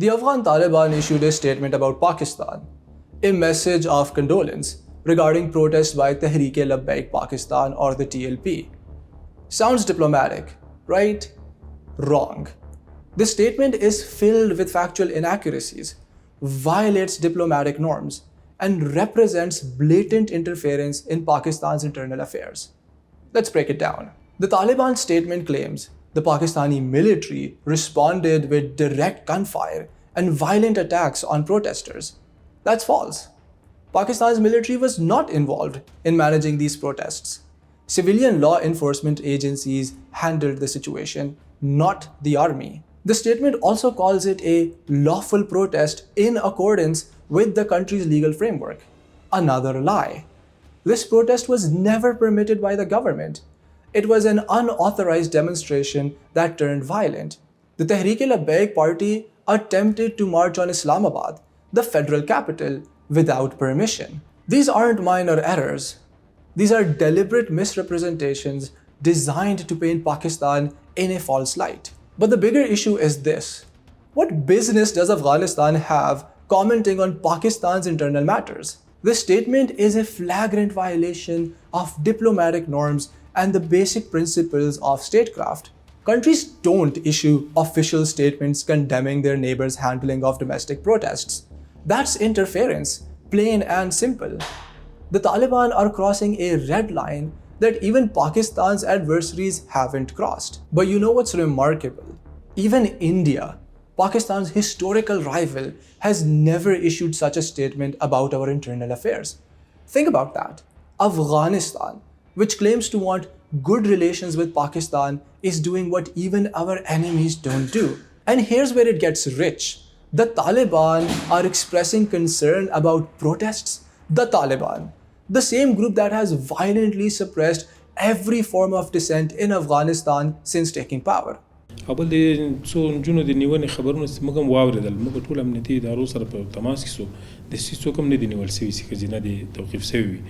The Afghan Taliban issued a statement about Pakistan, a message of condolence regarding protests by Tehreek-e-Labbaik Pakistan or the TLP. Sounds diplomatic, right? Wrong. The statement is filled with factual inaccuracies, violates diplomatic norms, and represents blatant interference in Pakistan's internal affairs. Let's break it down. The Taliban statement claims the Pakistani military responded with direct gunfire and violent attacks on protesters. That's false. Pakistan's military was not involved in managing these protests. Civilian law enforcement agencies handled the situation, not the army. The statement also calls it a lawful protest in accordance with the country's legal framework. Another lie. This protest was never permitted by the government. It was an unauthorized demonstration that turned violent. The Tehreek-e-Labbaik party attempted to march on Islamabad, the federal capital, without permission. These aren't minor errors. These are deliberate misrepresentations designed to paint Pakistan in a false light. But the bigger issue is this. What business does Afghanistan have commenting on Pakistan's internal matters? This statement is a flagrant violation of diplomatic norms and the basic principles of statecraft. Countries don't issue official statements condemning their neighbors' handling of domestic protests. That's interference, plain and simple. The Taliban are crossing a red line that even Pakistan's adversaries haven't crossed. But you know what's remarkable? Even India, Pakistan's historical rival, has never issued such a statement about our internal affairs. Think about that. Afghanistan, which claims to want good relations with Pakistan, is doing what even our enemies don't do. And here's where it gets rich. The Taliban are expressing concern about protests. The Taliban, the same group that has violently suppressed every form of dissent in Afghanistan since taking power. اول د څو نجونو د نیونې خبرونه موږ هم واورېدل. موږ ټول امنیتي ادارو سره په تماس کې سو. داسې څوک هم نه دي نیول سوي چې ښځینه دي توقیف سوي وي.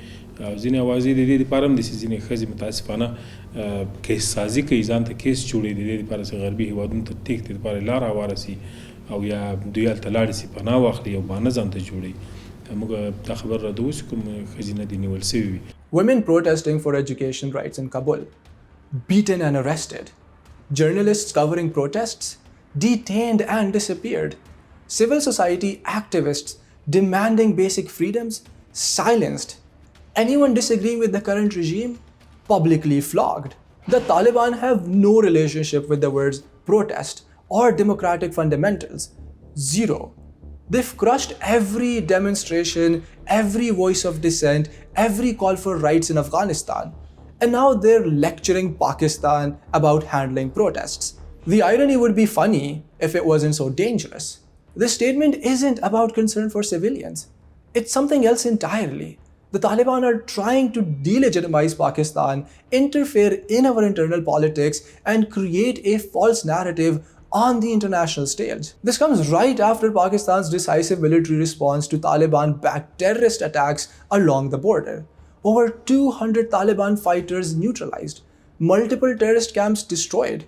ځینې اوازې د دې دپاره هم داسې ځینې ښځې متاسفانه کیس سازي کوي، ځان ته کیس جوړوي د دې دپاره چې غربي هېوادونو ته تېښتې دپاره لاره هواره سي او یا دوی هلته لاړې سي پناه واخلي او بهانه ځان ته جوړوي. موږ دا خبر راته چې کوم ښځینه دي نیول سوي وي. Women protesting for education rights in Kabul, beaten and arrested. Journalists covering protests, detained and disappeared. Civil society activists demanding basic freedoms, silenced. Anyone disagreeing with the current regime, publicly flogged. The Taliban have no relationship with the words protest or democratic fundamentals. Zero. They've crushed every demonstration, every voice of dissent, every call for rights in Afghanistan. And now they're lecturing Pakistan about handling protests. The irony would be funny if it wasn't so dangerous. This statement isn't about concern for civilians. It's something else entirely. The Taliban are trying to delegitimize Pakistan, interfere in our internal politics, and create a false narrative on the international stage. This comes right after Pakistan's decisive military response to Taliban-backed terrorist attacks along the border. Over 200 Taliban fighters neutralized, multiple terrorist camps destroyed.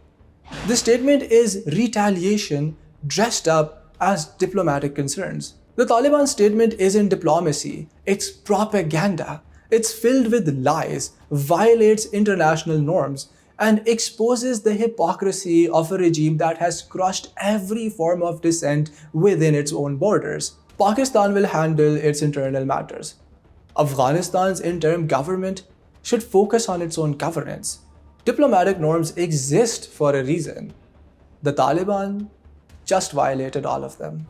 This statement is retaliation dressed up as diplomatic concerns. The Taliban statement isn't diplomacy, it's propaganda. It's filled with lies, violates international norms, and exposes the hypocrisy of a regime that has crushed every form of dissent within its own borders. Pakistan will handle its internal matters. Afghanistan's interim government should focus on its own governance. Diplomatic norms exist for a reason. The Taliban just violated all of them.